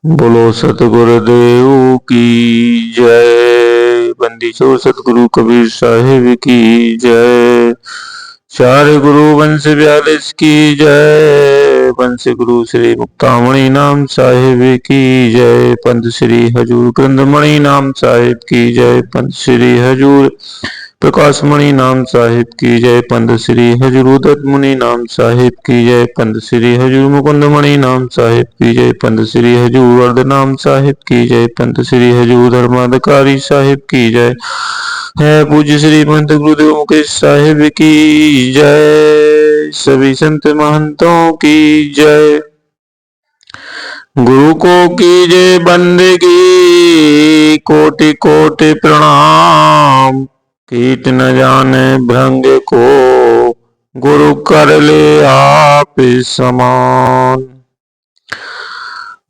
बोलो सतगुरुदेव की जय। बंदी छोड़ सतगुरु कबीर साहिब की जय। चार गुरु वंश 42 की जय। वंश गुरु श्री मुक्तामणि नाम साहिब की जय। पंथ श्री हजूर ग्रंथमणि नाम साहिब की जय। पंथ श्री हजूर प्रकाशमणि नाम साहिब की जय। पंथ श्री हजूर उदत मुनि नाम साहिब की जय। पंथ श्री हजूर मुकुंदमणि नाम साहिब की जय। पंथ श्री हजूर वर्ध नाम साहिब की जय। पंथ श्री हजूर धर्माधिकारी साहिब की जय। है पूज्य श्री महंत गुरुदेव मुकेश साहिब की जय। सभी संत महंतों की जय। गुरु को कीजिए बंदगी कोटि कोटि प्रणाम। कीट न जाने भृंग को गुरु कर ले आप समान।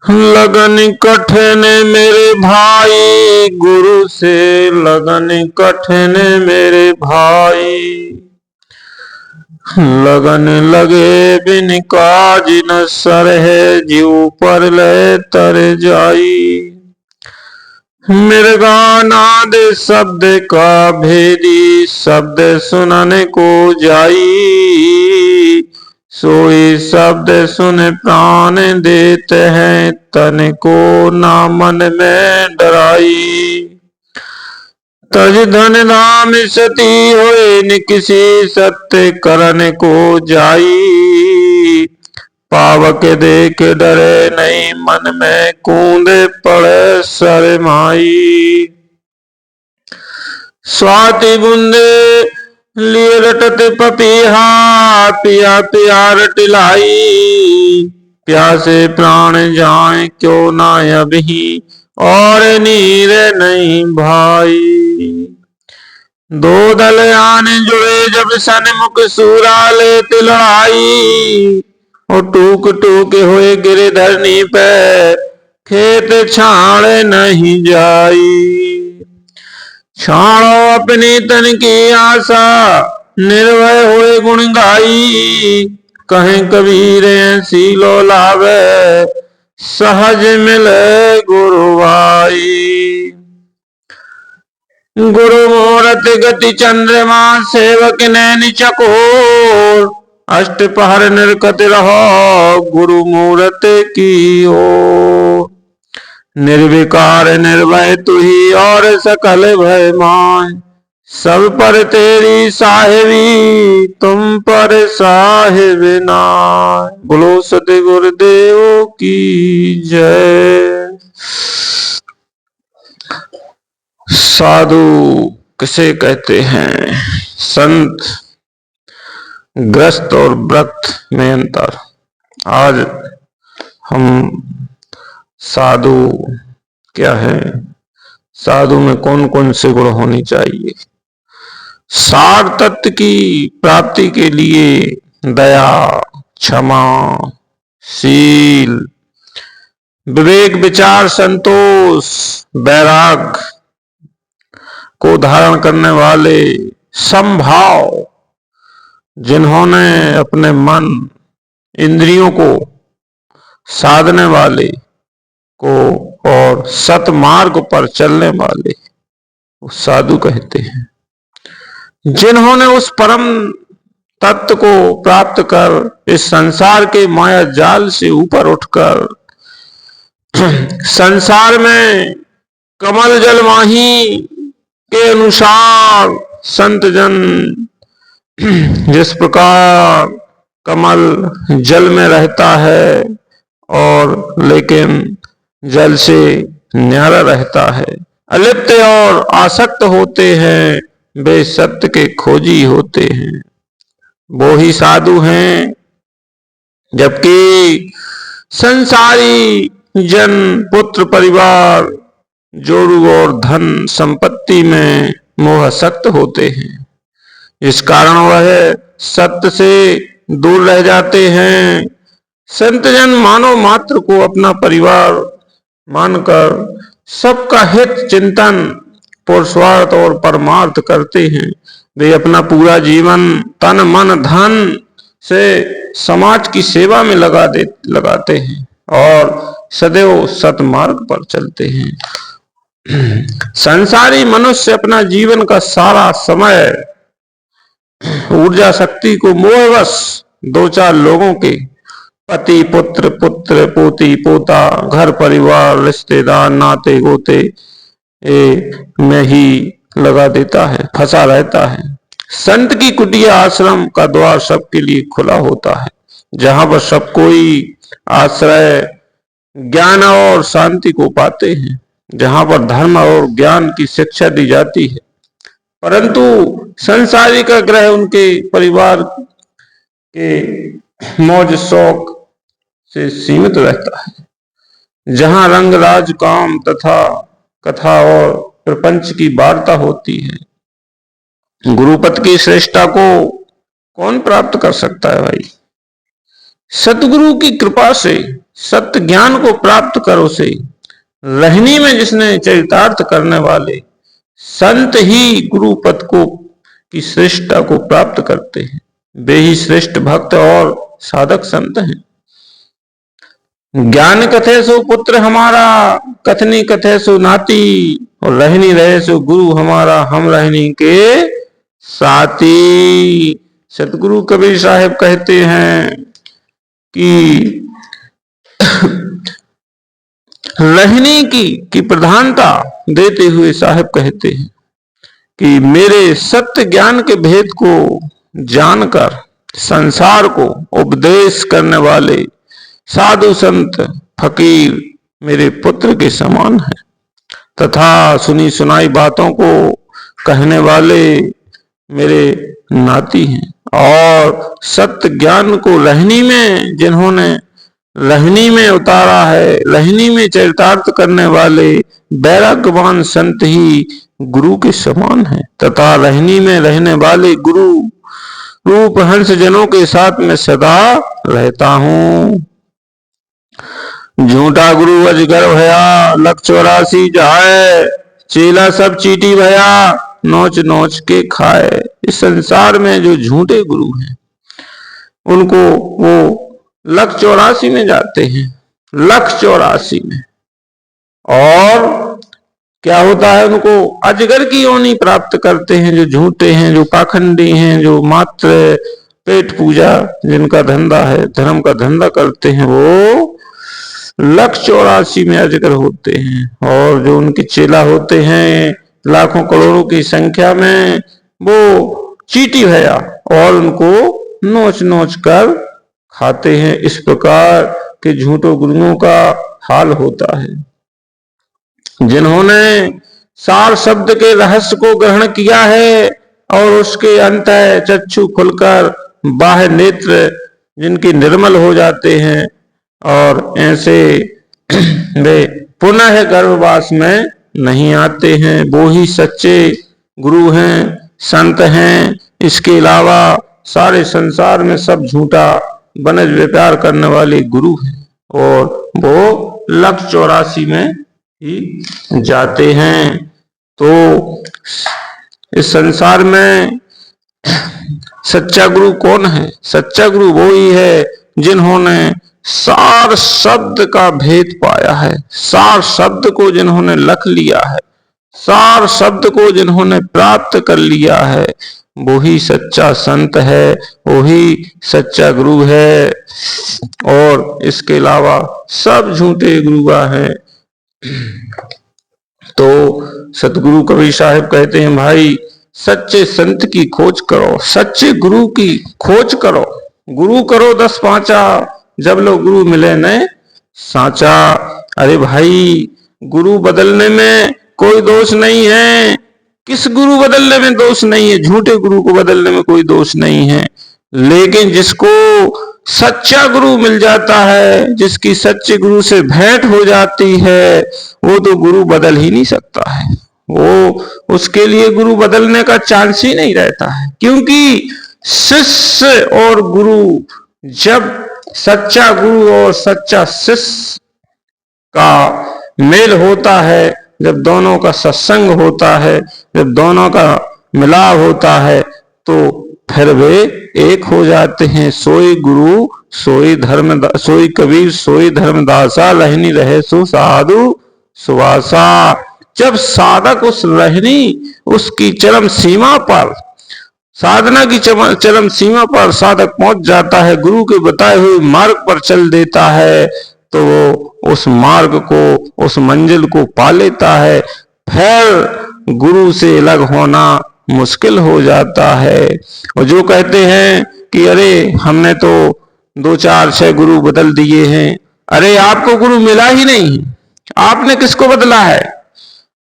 लगन कठिन मेरे भाई गुरु से लगन कठिन मेरे भाई। लगन लगे बिन काज न सरह जीव पर ले तर जाई। मृगानाद शब्द का भेदी शब्द सुनने को जाई। सोई शब्द सुन प्राण देते हैं तन को ना मन में डराई। तज धन नाम सती होए न किसी सत्य करने को जाई। पावक देख डरे नहीं मन में कूदे पड़े शरमाई। स्वाति बूंदे लिए रटते पपीहा पिया पिया रट लाई। प्यासे प्राण जाए क्यों ना अभी और नीर नहीं भाई। दो दल आने जुड़े जब सन्मुख सूरा लेते लड़ाई। और टूक टूक हुए गिरे धरनी पे खेत छाड़े नहीं जाई। छाड़ो अपनी तन की आशा निर्भय हुए गुण गाई। कहें कबीर ऐसी लो लावे सहज मिले गुरुवाई। गुरु मूरत गति चंद्रमा सेवक नैन चकोर। अष्ट पहर निरखत रहो गुरु मूरत की ओर। निर्विकार निर्भय तू ही और सकल भय माय। सब पर तेरी साहिबी तुम पर साहिब नाय। बोलो सतगुरु गुरुदेव की जय। साधु किसे कहते हैं? संत, ग्रस्त और व्रत में अंतर। आज हम साधु क्या है, साधु में कौन कौन से गुण होने चाहिए। सार तत्व की प्राप्ति के लिए दया, क्षमा, शील, विवेक, विचार, संतोष, वैराग्य को धारण करने वाले, समभाव, जिन्होंने अपने मन इंद्रियों को साधने वाले को और सतमार्ग पर चलने वाले वो साधु कहते हैं। जिन्होंने उस परम तत्व को प्राप्त कर इस संसार के माया जाल से ऊपर उठकर संसार में कमल जल माही के अनुसार संत जन जिस प्रकार कमल जल में रहता है और लेकिन जल से न्यारा रहता है, अलिप्त और आसक्त होते हैं, वे सत्य के खोजी होते हैं, वो ही साधु हैं। जबकि संसारी जन पुत्र परिवार जोड़ू और धन संपत्ति में मोहासक्त होते हैं। इस कारण वह सत्य से दूर रह जाते हैं। संत जन मानव मात्र को अपना परिवार मानकर सबका हित चिंतन पुरुषार्थ और परमार्थ करते हैं। वे अपना पूरा जीवन तन मन धन से समाज की सेवा में लगाते हैं और सदैव सतमार्ग पर चलते हैं। संसारी मनुष्य अपना जीवन का सारा समय ऊर्जा शक्ति को मोहवश दो चार लोगों के पति पुत्र पुत्र पोती पोता घर परिवार रिश्तेदार नाते गोते में ही लगा देता है, फंसा रहता है। संत की कुटिया आश्रम का द्वार सबके लिए खुला होता है, जहां पर सब कोई आश्रय ज्ञान और शांति को पाते हैं, जहां पर धर्म और ज्ञान की शिक्षा दी जाती है। परंतु संसारी का ग्रह उनके परिवार के मौज शौक से सीमित रहता है, जहां रंग राज काम तथा कथा और प्रपंच की वार्ता होती है। गुरुपद की श्रेष्ठता को कौन प्राप्त कर सकता है भाई? सतगुरु की कृपा से सत्य ज्ञान को प्राप्त कर उसे रहनी में जिसने चरितार्थ करने वाले संत ही गुरुपद को की श्रेष्ठता को प्राप्त करते हैं। वे ही श्रेष्ठ भक्त और साधक संत हैं। ज्ञान कथे सो पुत्र हमारा, कथनी कथे सो नाती, और रहनी रहे सो गुरु हमारा, हम रहनी के साथी। सतगुरु कबीर साहब कहते हैं कि रहनी की प्रधानता देते हुए साहब कहते हैं कि मेरे सत्य ज्ञान के भेद को जानकर संसार को उपदेश करने वाले साधु संत फकीर मेरे पुत्र के समान है, तथा सुनी सुनाई बातों को कहने वाले मेरे नाती हैं। और सत्य ज्ञान को रहनी में जिन्होंने रहनी में उतारा है, रहनी में चरितार्थ करने वाले वैराग्यवान संत ही गुरु के समान है, तथा रहनी में रहने वाले गुरु रूप हंस जनों के साथ में सदा रहता हूं। झूठा गुरु अजगर भया, लख 84 जाए, चेला सब चीटी भया, नोच नोच के खाए। इस संसार में जो झूठे गुरु हैं उनको वो लख 84 में जाते हैं, लख 84 में, और क्या होता है उनको अजगर की योनि प्राप्त करते हैं। जो झूठे हैं, जो पाखंडी हैं, जो मात्र पेट पूजा जिनका धंधा है, धर्म का धंधा करते हैं, वो लख 84 में अजगर होते हैं। और जो उनके चेला होते हैं लाखों करोड़ों की संख्या में, वो चीटी भया और उनको नोच नोच कर खाते हैं। इस प्रकार के झूठों गुरुओं का हाल होता है। जिन्होंने सार शब्द के रहस्य को ग्रहण किया है और उसके अंत चक्षु खुलकर बाह्य नेत्र जिनके निर्मल हो जाते हैं, और ऐसे वे पुनः गर्भवास में नहीं आते हैं, वो ही सच्चे गुरु हैं, संत हैं। इसके अलावा सारे संसार में सब झूठा बनज व्यापार करने वाले गुरु हैं, और वो लख 84 में ही जाते हैं। तो इस संसार में सच्चा गुरु कौन है? सच्चा गुरु वो ही है जिन्होंने सार शब्द का भेद पाया है, सार शब्द को जिन्होंने लख लिया है, सार शब्द को जिन्होंने प्राप्त कर लिया है, वो ही सच्चा संत है, वो ही सच्चा गुरु है। और इसके अलावा सब झूठे गुरु हैं। तो सतगुरु कबीर साहब कहते हैं भाई सच्चे संत की खोज करो, सच्चे गुरु की खोज करो, गुरु करो 10 पांचा, जब लोग गुरु मिले न साचा। अरे भाई गुरु बदलने में कोई दोष नहीं है, किस गुरु बदलने में दोष नहीं है, झूठे गुरु को बदलने में कोई दोष नहीं है। लेकिन जिसको सच्चा गुरु मिल जाता है, जिसकी सच्चे गुरु से भेंट हो जाती है, वो तो गुरु बदल ही नहीं सकता है। वो उसके लिए गुरु बदलने का चांस ही नहीं रहता है, क्योंकि शिष्य और गुरु, जब सच्चा गुरु और सच्चा शिष्य का मेल होता है, जब दोनों का सत्संग होता है, जब दोनों का मिलाप होता है, तो फिर वे एक हो जाते हैं। सोई गुरु सोई धर्म, सोई कबीर सोई धर्मदासा, रहनी रहे सो साधु सुवासा। जब साधक उस रहनी उसकी चरम सीमा पर, साधना की चरम सीमा पर साधक पहुंच जाता है, गुरु के बताए हुए मार्ग पर चल देता है, तो वो उस मार्ग को, उस मंजिल को पा लेता है। फिर गुरु से अलग होना मुश्किल हो जाता है। और जो कहते हैं कि अरे हमने तो 2 4 6 गुरु बदल दिए हैं, अरे आपको गुरु मिला ही नहीं। आपने किसको बदला है?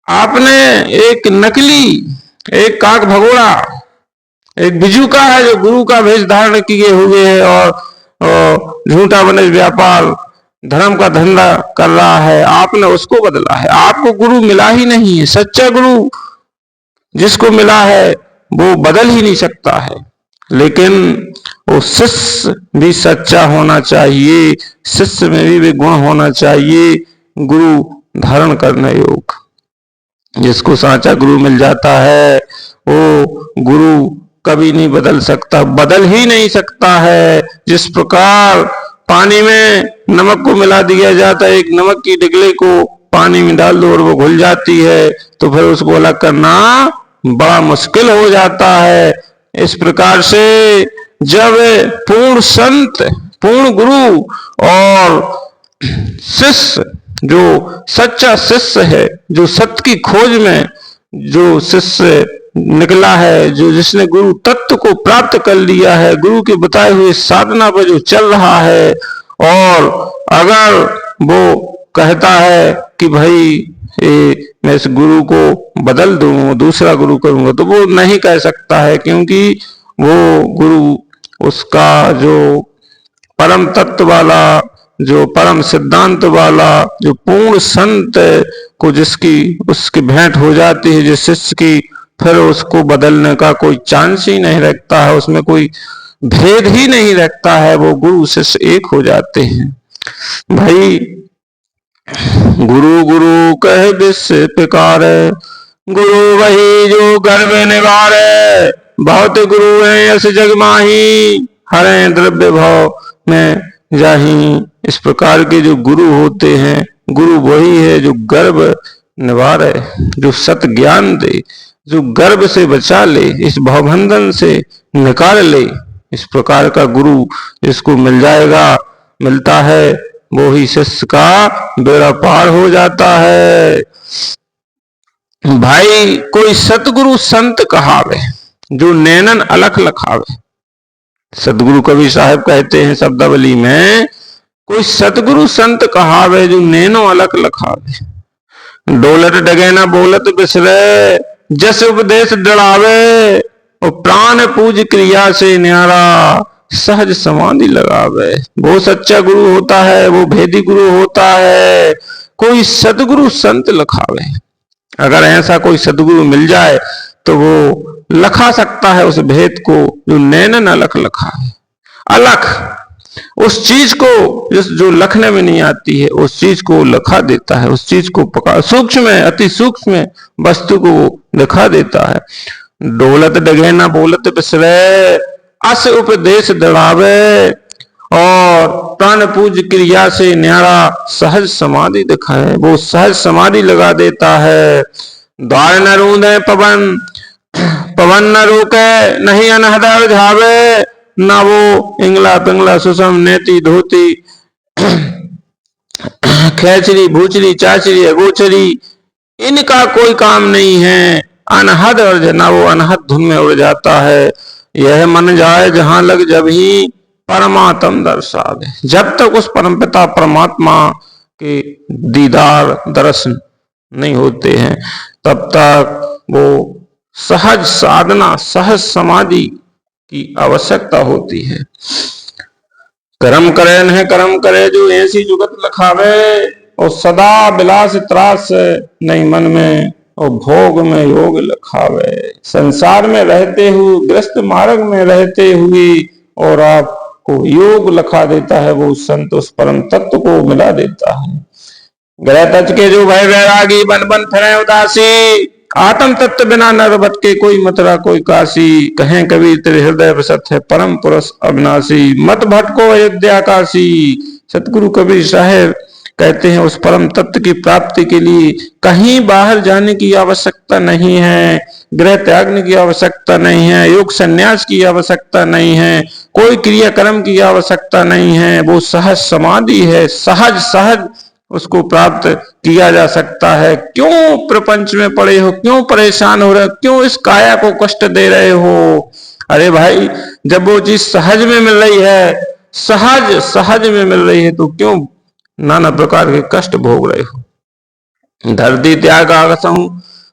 आपने एक नकली, एक काक भगोड़ा, एक बिजुका है जो गुरु का वेश धारण किए हुए है और झूठा बनस व्यापार धर्म का धंधा कर रहा है, आपने उसको बदला है। आपको गुरु मिला ही नहीं है। सच्चा गुरु जिसको मिला है वो बदल ही नहीं सकता है। लेकिन वो शिष्य भी सच्चा होना चाहिए, शिष्य में भी गुण होना चाहिए, गुरु धारण करने योग। जिसको साचा गुरु मिल जाता है वो गुरु कभी नहीं बदल सकता, बदल ही नहीं सकता है। जिस प्रकार पानी में नमक को मिला दिया जाता है, एक नमक की डिगली को पानी में डाल दो और वो घुल जाती है, तो फिर उसको अलग करना बड़ा मुश्किल हो जाता है। इस प्रकार से जब पूर्ण संत, पूर्ण गुरु और शिष्य, जो सच्चा शिष्य है, जो सत्य की खोज में जो शिष्य निकला है, जो जिसने गुरु तत्व को प्राप्त कर लिया है, गुरु के बताए हुए साधना पर जो चल रहा है, और अगर वो कहता है कि भाई मैं इस गुरु को बदल दूं, दूसरा गुरु करूंगा, तो वो नहीं कह सकता है, क्योंकि वो गुरु उसका जो परम तत्व वाला, जो परम सिद्धांत वाला, जो पूर्ण संत को जिसकी उसकी भेंट हो जाती है जिस शिष्य की, फिर उसको बदलने का कोई चांस ही नहीं रखता है, उसमें कोई भेद ही नहीं रखता है। वो गुरु शिष्य एक हो जाते हैं। भाई गुरु गुरु कह विश्व पिकारे, गुरु वही जो गर्भ निवारे, बहुत गुरु है यस जग माही, हरे द्रव्य भाव में जाही। इस प्रकार के जो गुरु होते हैं, गुरु वही है जो गर्भ निवारे, जो सत ज्ञान दे, जो गर्भ से बचा ले, इस भवबंधन से निकाल ले। इस प्रकार का गुरु जिसको मिल जाएगा, मिलता है, वो ही शिष्य का बेड़ा पार हो जाता है। भाई कोई सतगुरु संत कहावे जो नैनन अलख लखावे। सतगुरु कबीर साहब कहते हैं शब्दावली में, कोई सतगुरु संत कहावे जो नैनो अलख लखावे। डोलत डगे न बोलत बिसरे, जस उपदेश डरावे, और प्राण पूज क्रिया से न्यारा, सहज समाधि लगावे। वो सच्चा गुरु होता है, वो भेदी गुरु होता है, कोई सतगुरु संत लखावे। अगर ऐसा कोई सतगुरु मिल जाए तो वो लखा सकता है उस भेद को जो नैनन अलख लखा है। अलख उस चीज को जो लखने में नहीं आती है, उस चीज को लखा देता है, उस चीज को पका, सूक्ष्म में, अति सूक्ष्म वस्तु को वो दिखा देता है। डोलत डगे ना बोलत बिसरे, अस उपदेश दड़ावे, और प्राण पूज क्रिया से न्यारा, सहज समाधि दिखाए। वो सहज समाधि लगा देता है। द्वार न रूंदे पवन, पवन न रोके, नहीं अनहद झावे, ना वो इंगला पिंगला सुषम नेति धोती खेचरी भूचरी चाचरी अगोचरी, इनका कोई काम नहीं है। अनहद अर्ज, ना वो अनहद धुन में उड़ जाता है। यह मन जाए जहां लग जब ही परमात्म दर्शावे। जब तक उस परमपिता परमात्मा के दीदार दर्शन नहीं होते हैं, तब तक वो सहज साधना, सहज समाधि की आवश्यकता होती है। कर्म करे न कर्म करे जो ऐसी जुगत लखावे, और सदा विलास त्रास नहीं मन में, और भोग में योग लखावे। संसार में रहते हुए, ग्रस्त मार्ग में रहते हुए, और आपको योग लखा देता है वो संत, उस परम तत्व को मिला देता है। ग्रह तज के जो भय वैरागी, बन बन फिरे उदासी, आत्म तत्व बिना नर भटके कोई मथुरा कोई काशी, कहें कबीर तेरे हृदय बसत है परम पुरुष अविनाशी। मत भटको अयोध्या काशी। सतगुरु कबीर साहब कहते हैं उस परम तत्व की प्राप्ति के लिए कहीं बाहर जाने की आवश्यकता नहीं है, गृह त्यागने की आवश्यकता नहीं है, योग संन्यास की आवश्यकता नहीं है, कोई क्रियाक्रम की आवश्यकता नहीं है। वो सहज समाधि है, सहज सहज उसको प्राप्त किया जा सकता है। क्यों प्रपंच में पड़े हो, क्यों परेशान हो रहे हो, क्यों इस काया को कष्ट दे रहे हो? अरे भाई, जब वो चीज सहज में मिल रही है, सहज सहज में मिल रही है, तो क्यों नाना प्रकार के कष्ट भोग रहे हो? धरती त्याग आकाशहु,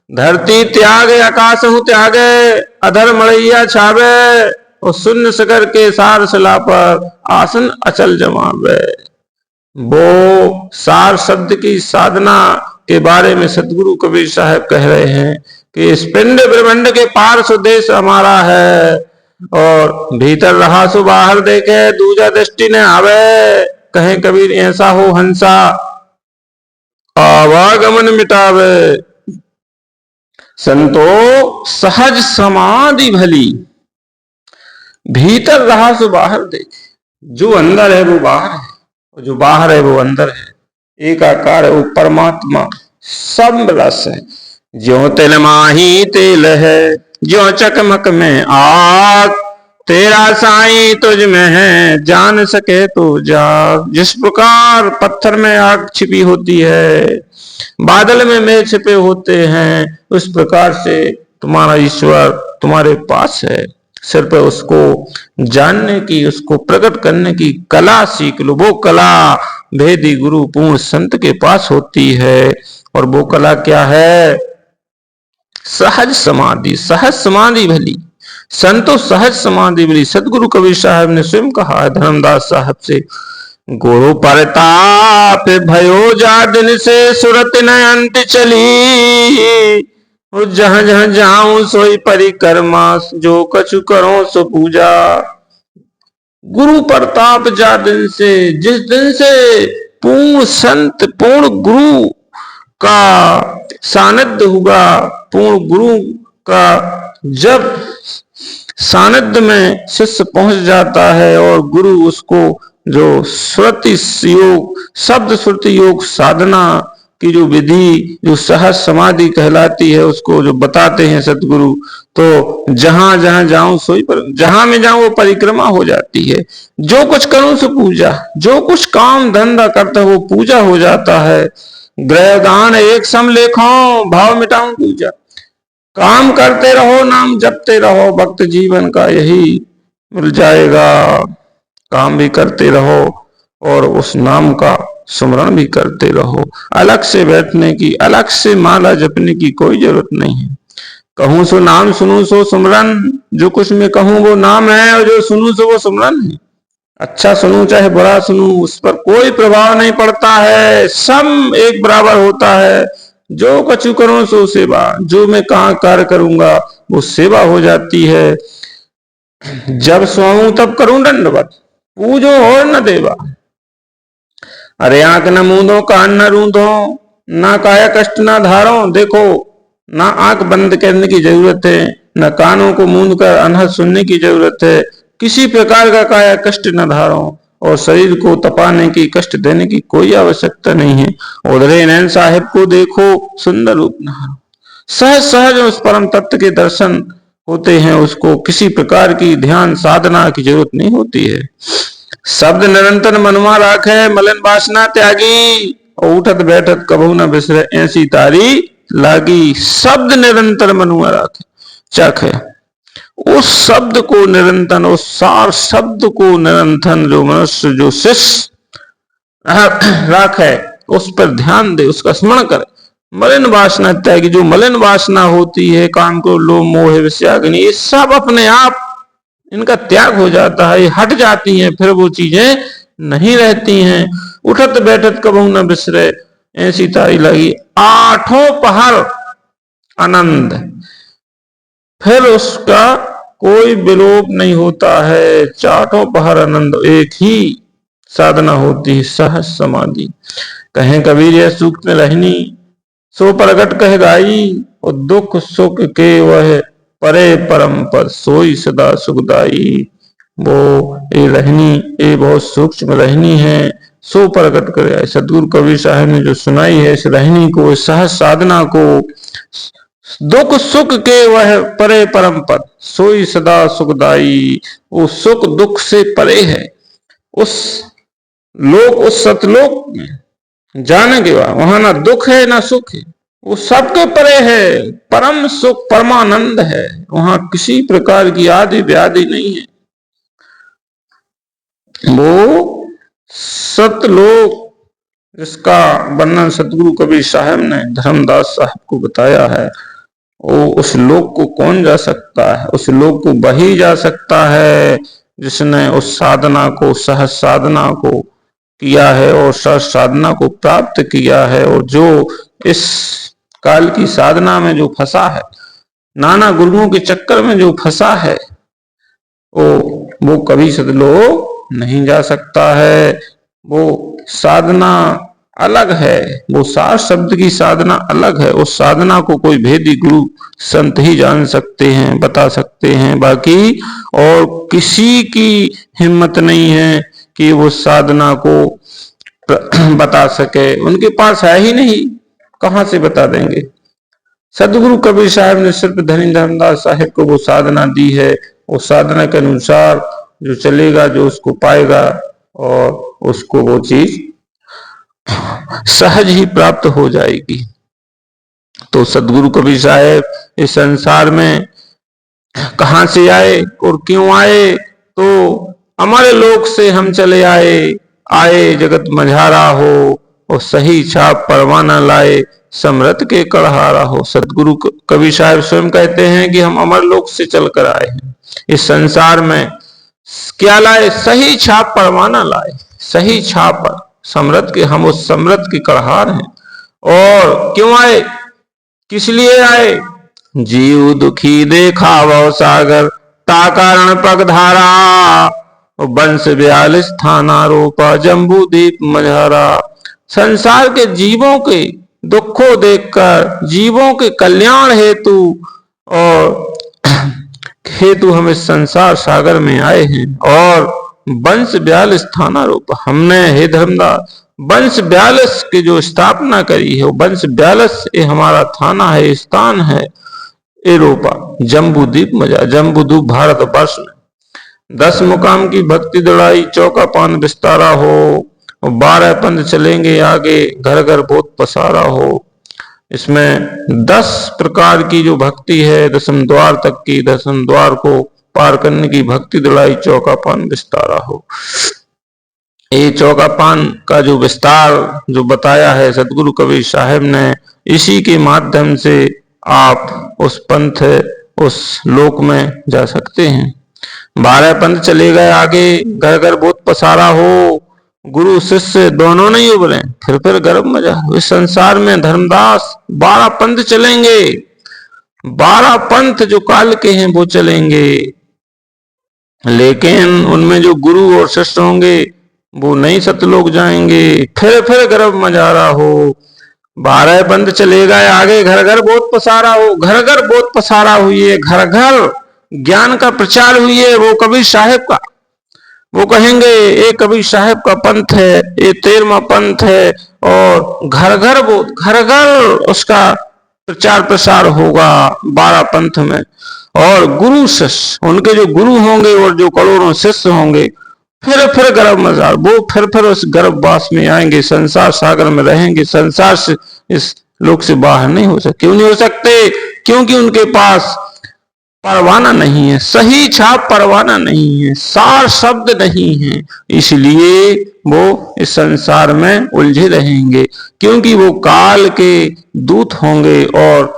धरती त्याग आकाशहु त्यागे, अधर मड़ैया छावे, और शून्य सगर के सार शिला पर आसन अचल जमावे। वो सार शब्द की साधना के बारे में सतगुरु कबीर साहब कह रहे हैं कि इस पिंड ब्रह्मांड के पार सुदेश हमारा है, और भीतर रहा सो बाहर देखे, दूजा दृष्टि ने आवे। कहें कबीर ऐसा हो हंसा, आवागमन मिटावे। संतो सहज समाधि भली, भीतर रहा सो बाहर देखे। जो अंदर है वो बाहर है, और जो बाहर है वो अंदर है। एकाकार है वो परमात्मा, सब रस है। ज्यों तिल माही तेल है, ज्यों चकमक में आग, तेरा साईं तुझ में है, जान सके तो जाग। जिस प्रकार पत्थर में आग छिपी होती है, बादल में मेघ छिपे होते हैं, उस प्रकार से तुम्हारा ईश्वर तुम्हारे पास है। सिर्फ उसको जानने की, उसको प्रकट करने की कला सीख लो। वो कला भेदी गुरु पूर्ण संत के पास होती है। और वो कला क्या है? सहज समाधि। सहज समाधि भली, संतो सहज समाधि भली। सतगुरु कबीर साहब ने स्वयं कहा है धर्मदास साहब से, गुरु परताप भयो जा दिन से, सुरत न अंत चली, जहां जहां जाऊं सोई परिक्रमा, जो कछु करो सो पूजा। गुरु प्रताप जा दिन से, जिस दिन से पूर्ण संत पूर्ण गुरु का सानिध्य हुआ, पूर्ण गुरु का जब सानिध्य में शिष्य पहुंच जाता है, और गुरु उसको जो श्रुति योग, शब्द श्रुति योग साधना की जो विधि, जो सहज समाधि कहलाती है, उसको जो बताते हैं सतगुरु, तो जहां जहां जाऊं सोई पर, जहां में जाऊं वो परिक्रमा हो जाती है। जो कुछ करूं सो पूजा, जो कुछ काम धंधा करता है वो पूजा हो जाता है। ग्रह दान एक सम लेखों, भाव मिटाऊं पूजा। काम करते रहो, नाम जपते रहो, भक्त जीवन का यही मिल जाएगा। काम भी करते रहो और उस नाम का सुमरण भी करते रहो। अलग से बैठने की, अलग से माला जपने की कोई जरूरत नहीं है। कहूं सो नाम, सुनूं सो सुमरन। जो कुछ मैं कहूं वो नाम है, और जो सुनूं सो वो सुमरन है। अच्छा सुनूं चाहे बुरा सुनूं, उस पर कोई प्रभाव नहीं पड़ता है, सब एक बराबर होता है। जो कछु करूं सो सेवा, जो मैं कहां कार्य करूंगा वो सेवा हो जाती है। जब सोऊं तब करूं दंडवत, पूजो और न देवा। अरे आंख न मूंदो, कान न रूंधो, ना काया कष्ट ना धारो। देखो, ना आंख बंद करने की जरूरत है, न कानों को मूंद कर अनहद सुनने की जरूरत है। किसी प्रकार का काया कष्ट न धारो, और शरीर को तपाने की, कष्ट देने की कोई आवश्यकता नहीं है। उधरे नैन साहिब को देखो, सुंदर रूप नहारो। सहज सहज उस परम तत्व के दर्शन होते हैं, उसको किसी प्रकार की ध्यान साधना की जरूरत नहीं होती है। शब्द निरंतर मनुआ राखे, मलिन वासना त्यागी, और उठत बैठत कबहू न बिसरे, ऐसी तारी लागी। शब्द निरंतर मनुआ राखे, चाखे उस शब्द को निरंतर, उस सार शब्द को निरंतर जो मनुष्य, जो शिष्य राखे, उस पर ध्यान दे, उसका स्मरण करे। मलिन वासना त्यागी, जो मलिन वासना होती है, काम को लोभ मोह विषयाग्नि, ये सब अपने आप इनका त्याग हो जाता है, हट जाती हैं, फिर वो चीजें नहीं रहती हैं। उठत बैठत कबहू न बिसरे, ऐसी तारी लगी। आठों पहर आनंद, फिर उसका कोई विलोप नहीं होता है। चारों पहर आनंद, एक ही साधना होती है, सहज समाधि। कहें कबीर यह सूक्त में रहनी, सो प्रगट कह गाई, और दुख सुख के वह परे परम पद, सोई सदा सुखदाई। वो ये रहनी, ये बहुत सूक्ष्म रहनी है, सो प्रकट करे। सतगुरु कबीर साहब ने जो सुनाई है इस रहनी को, इस सहज साधना को, दुख सुख के वह परे परम पद, सोई सदा सुखदाई। वो सुख दुख से परे है, उस लोक, उस सतलोक में जाने के बाद वहां ना दुख है ना सुख है, वो सबके परे है, परम सुख परमानंद है, वहां किसी प्रकार की आदि व्याधि नहीं है। वो सतलोक जिसका वर्णन सतगुरु कबीर साहब ने धर्मदास साहब को बताया है, वो उस लोक को कौन जा सकता है? उस लोक को वही जा सकता है जिसने उस साधना को, सहज साधना को किया है और सहज साधना को प्राप्त किया है। और जो इस काल की साधना में जो फंसा है, नाना गुरुओं के चक्कर में जो फंसा है, वो कभी सतलोक नहीं जा सकता है। वो साधना अलग है, वो सार शब्द की साधना अलग है। उस साधना को कोई भेदी गुरु संत ही जान सकते हैं, बता सकते हैं, बाकी और किसी की हिम्मत नहीं है कि वो साधना को बता सके, उनके पास है ही नहीं, कहां से बता देंगे। सदगुरु कबीर साहब ने सिर्फ धनी धर्मदास साहिब को वो साधना दी है, वो साधना के अनुसार जो चलेगा, जो उसको पाएगा, और उसको वो चीज सहज ही प्राप्त हो जाएगी। तो सदगुरु कबीर साहब इस संसार में कहां से आए और क्यों आए? तो हमारे लोक से हम चले आए जगत मझारा हो, और सही छाप परवाना लाए, समृत के कड़हारा हो। सदगुरु कबीर साहब स्वयं कहते हैं कि हम अमर लोक से चलकर आए हैं, इस संसार में क्या लाए? सही छाप परवाना लाए, सही छाप पर समृत के, हम उस समृत के कड़हार हैं। और क्यों आए, किस लिए आए? जीव दुखी देखा वो सागर, ता कारण पगधारा, वंश 42 थाना रोपा, जम्बू दीप मझारा। संसार के जीवों के दुखों देखकर, जीवों के कल्याण हेतु और हेतु हम इस संसार सागर में आए हैं। और वंश 42 थाना रोपा, हमने हे धर्मदास वंश 42 की जो स्थापना करी है, वंश 42 ये हमारा थाना है, स्थान है, ए रोपा। जम्बूद्वीप मजा, जम्बूद्वीप भारत वर्ष में 10 मुकाम की भक्ति दौड़ाई, चौका पान विस्तारा हो, 12 पंथ चलेंगे आगे, घर घर बहुत पसारा हो। इसमें 10 प्रकार की जो भक्ति है, 10वें द्वार तक की, 10वें द्वार को पार करने की भक्ति दौड़ाई, चौका पान विस्तारा हो। ये चौका पान का जो विस्तार जो बताया है सदगुरु कबीर साहब ने, इसी के माध्यम से आप उस पंथ, उस लोक में जा सकते हैं। 12 पंथ चले गए आगे, घर घर बहुत पसारा हो, गुरु शिष्य दोनों नहीं उभरे, फिर गर्भ मजा। इस संसार में धर्मदास 12 पंथ चलेंगे, 12 पंथ जो काल के हैं वो चलेंगे, लेकिन उनमें जो गुरु और शिष्य होंगे वो नहीं सतलोक जाएंगे, फिर गर्भ मजारा हो। 12 पंथ चले गए आगे, घर घर बहुत पसारा हो, घर घर बहुत पसारा हुई है, घर घर ज्ञान का प्रचार हुई है। वो कबीर साहब का, वो कहेंगे ये कबीर साहब का पंथ है, ये 13वां पंथ है, और घर घर उसका प्रचार प्रसार होगा 12 पंथ में। और गुरु शिष्य, उनके जो गुरु होंगे और जो करोड़ों शिष्य होंगे, फिर गर्भ मजार, वो फिर उस गर्भवास में आएंगे, संसार सागर में रहेंगे, संसार से, इस लोक से बाहर नहीं हो सकते। क्यों नहीं हो सकते? क्योंकि उनके पास परवाना नहीं है, सही छाप परवाना नहीं है, सार शब्द नहीं है, इसलिए वो इस संसार में उलझे रहेंगे, क्योंकि वो काल के दूत होंगे और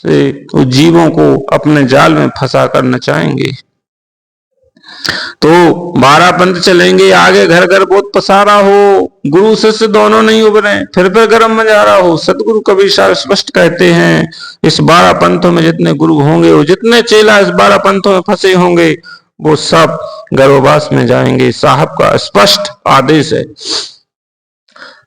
से जीवों को अपने जाल में फंसा कर नचाएंगे। तो 12 पंथ चलेंगे आगे, घर घर बहुत पसारा हो, गुरु शिष्य दोनों नहीं उभरे, फिर गर्भ मजारा हो। सतगुरु कबीर साहब स्पष्ट कहते हैं, इस 12 पंथों में जितने गुरु होंगे और जितने चेला इस 12 पंथों में फंसे होंगे, वो सब गर्भवास में जाएंगे। साहब का स्पष्ट आदेश है,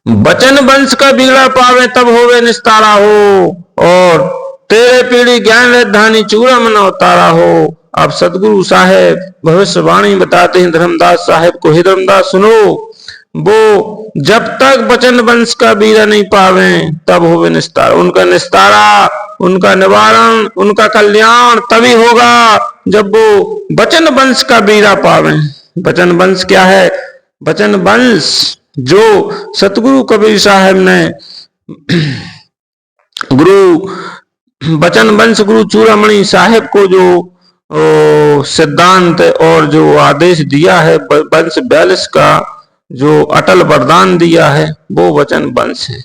बचन वंश का बिगड़ा पावे तब होवे निस्तारा हो। और तेरे पीढ़ी ज्ञान राजधानी चूड़ामन अवतारा हो। अब सतगुरु साहेब भविष्यवाणी बताते हैं धर्मदास साहेब को, हे धर्मदास सुनो, वो जब तक वचन वंश का बीरा नहीं पावे तब होवे निस्तारा। उनका निस्तारा, उनका निवारण, उनका कल्याण तभी होगा जब वो वचन वंश का बीरा पावे। वचन वंश क्या है? वचन वंश जो सतगुरु कबीर साहब ने गुरु वचन वंश गुरु चूड़ामणि साहेब को जो सिद्धांत और जो आदेश दिया है, वंश 42 का जो अटल वरदान दिया है, वो वचन वंश है।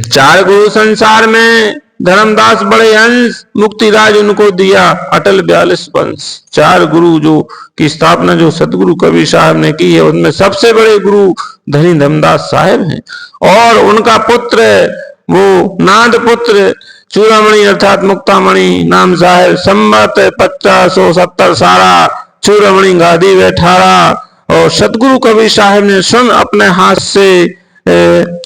4 गुरु संसार में, धर्मदास बड़े हंस, मुक्तिराज उनको दिया, अटल 42 वंश। 4 गुरु जो की स्थापना जो सतगुरु कबीर साहब ने की है, उनमें सबसे बड़े गुरु धनी धर्मदास साहेब हैं। और उनका पुत्र वो नाद पुत्र चूड़ामणि अर्थात मुक्तामणि नाम साहेब संवत 1570 सारा चूड़ामणि गादी बैठारा। और सतगुरु कबीर साहब ने स्वयं अपने हाथ से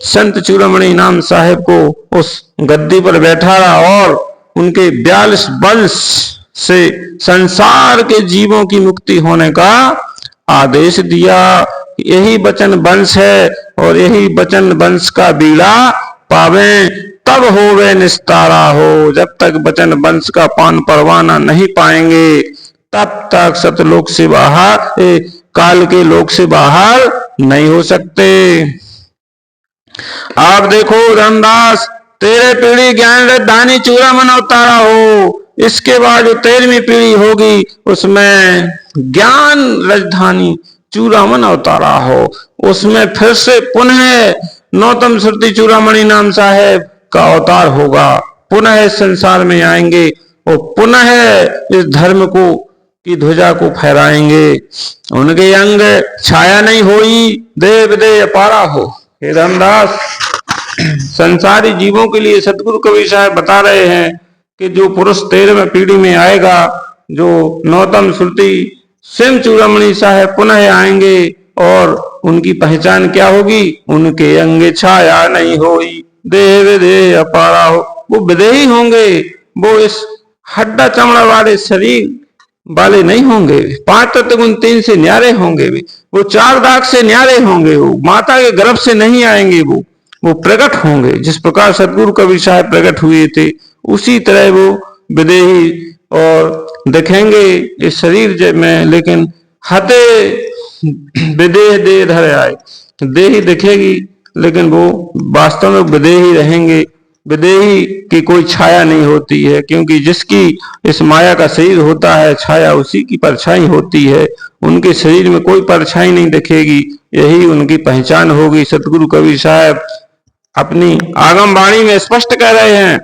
संत चूड़ामणि नाम साहेब को उस गद्दी पर बैठाया और उनके 42 वंश से संसार के जीवों की मुक्ति होने का आदेश दिया। यही वचन वंश है और यही वचन वंश का बीड़ा पावे तब होवे निस्तारा हो। जब तक वचन वंश का पान परवाना नहीं पाएंगे तब तक सतलोक से बाहर, काल के लोक से बाहर नहीं हो सकते। आप देखो धर्मदास, तेरे पीढ़ी ज्ञान राजधानी चूड़ामन अवतारा हो। इसके बाद जो 13वीं पीढ़ी होगी उसमें ज्ञान राजधानी चूड़ामन अवतारा हो। उसमें फिर से पुनः नौतम श्रुति चूड़ामणि नाम साहेब का अवतार होगा। पुनः इस संसार में आएंगे और पुनः इस धर्म को की ध्वजा को फहराएंगे। उनके अंग छाया नहीं होई, देव दे अपारा हो। हे रामदास, संसारी जीवों के लिए सतगुरु कबीर साहब बता रहे हैं कि जो पुरुष 13वें पीढ़ी में आएगा, जो नौतम श्रुति स्वयं चूड़ामणि साहब पुनः आएंगे और उनकी पहचान क्या होगी? उनके अंग छाया नहीं होई, देव दे अपारा हो। वो विदेही होंगे, वो इस हड्डा चमड़ा वाले शरीर वाले नहीं होंगे, 5 तत्व गुण 3 से न्यारे होंगे। वो 4 दाग से न्यारे होंगे। वो माता के गर्भ से नहीं आएंगे, वो प्रकट होंगे। जिस प्रकार सतगुरु कबीर साहब प्रकट हुए थे उसी तरह वो विदेही और दिखेंगे इस शरीर में, लेकिन हते विदेह दे धर आए, देही दिखेगी लेकिन वो वास्तव में विदेही रहेंगे। विदेही की कोई छाया नहीं होती है, क्योंकि जिसकी इस माया का शरीर होता है छाया उसी की परछाई होती है। उनके शरीर में कोई परछाई नहीं दिखेगी, यही उनकी पहचान होगी। सतगुरु कबीर साहब अपनी आगम वाणी में स्पष्ट कह रहे हैं,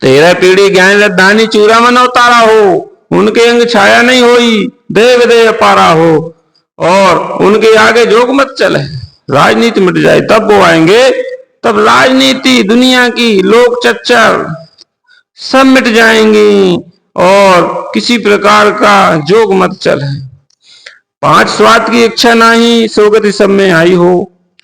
13 पीढ़ी ज्ञान राजधानी चूड़ामन अवतारा हो। उनके अंग छाया नहीं होई, देव दे अपारा हो। और उनके आगे जोग मत चले, राजनीति मिट जाए तब वो आएंगे। तब राजनीति, दुनिया की लोक चर्चा सब मिट जाएंगी और किसी प्रकार का जोग मत चले। 5 स्वार्थ की इच्छा नहीं, सोगति सब में आई हो।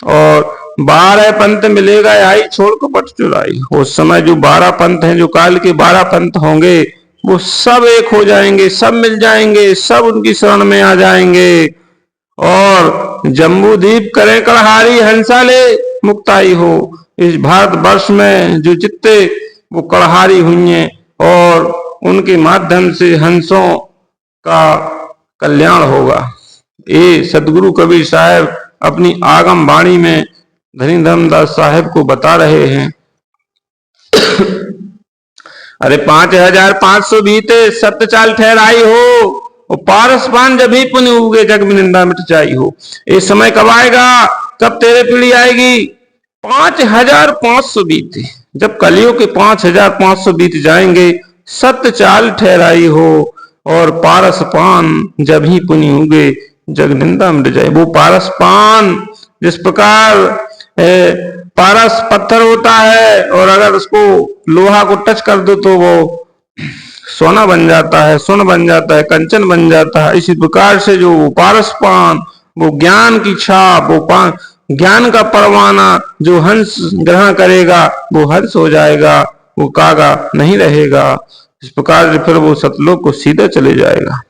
और 12 पंथ मिलेगा आई, छोड़ को पट चुराई। उस समय जो 12 पंथ हैं, जो काल के 12 पंथ होंगे, वो सब एक हो जाएंगे, सब मिल जाएंगे, सब उनकी शरण में आ जाएंगे। और जम्बू द्वीप करे कलहारी, हंसा ले मुक्ताई हो। इस भारत वर्ष में जो जितने वो कलहारी हुई हैं और उनके माध्यम से हंसों का कल्याण होगा। ये सतगुरु कबीर साहब अपनी आगम वाणी में धनी धर्मदास साहेब को बता रहे हैं। अरे 5500 बीते सत्य चाल ठहराई हो, और पारस पान जब ही पुण्य उगे जग में निंदा मिट जाई हो। ये समय कब आएगा? कब तेरे पीढ़ी आएगी? 5500 बीते, जब कलियों के 5500 बीत जाएंगे, सत्य चाल ठहराई हो और पारस पान जब ही पुण्य उगे जग निंदा मिट जाए। वो पारस पान, जिस प्रकार पारस पत्थर होता है और अगर उसको लोहा को टच कर दो तो वो सोना बन जाता है, स्वर्ण बन जाता है, कंचन बन जाता है। इसी प्रकार से जो पारस पान, वो ज्ञान की छाप, वो ज्ञान का परवाना जो हंस ग्रहण करेगा वो हंस हो जाएगा। वो कागा नहीं रहेगा। इस प्रकार से फिर वो सतलोक को सीधा चले जाएगा।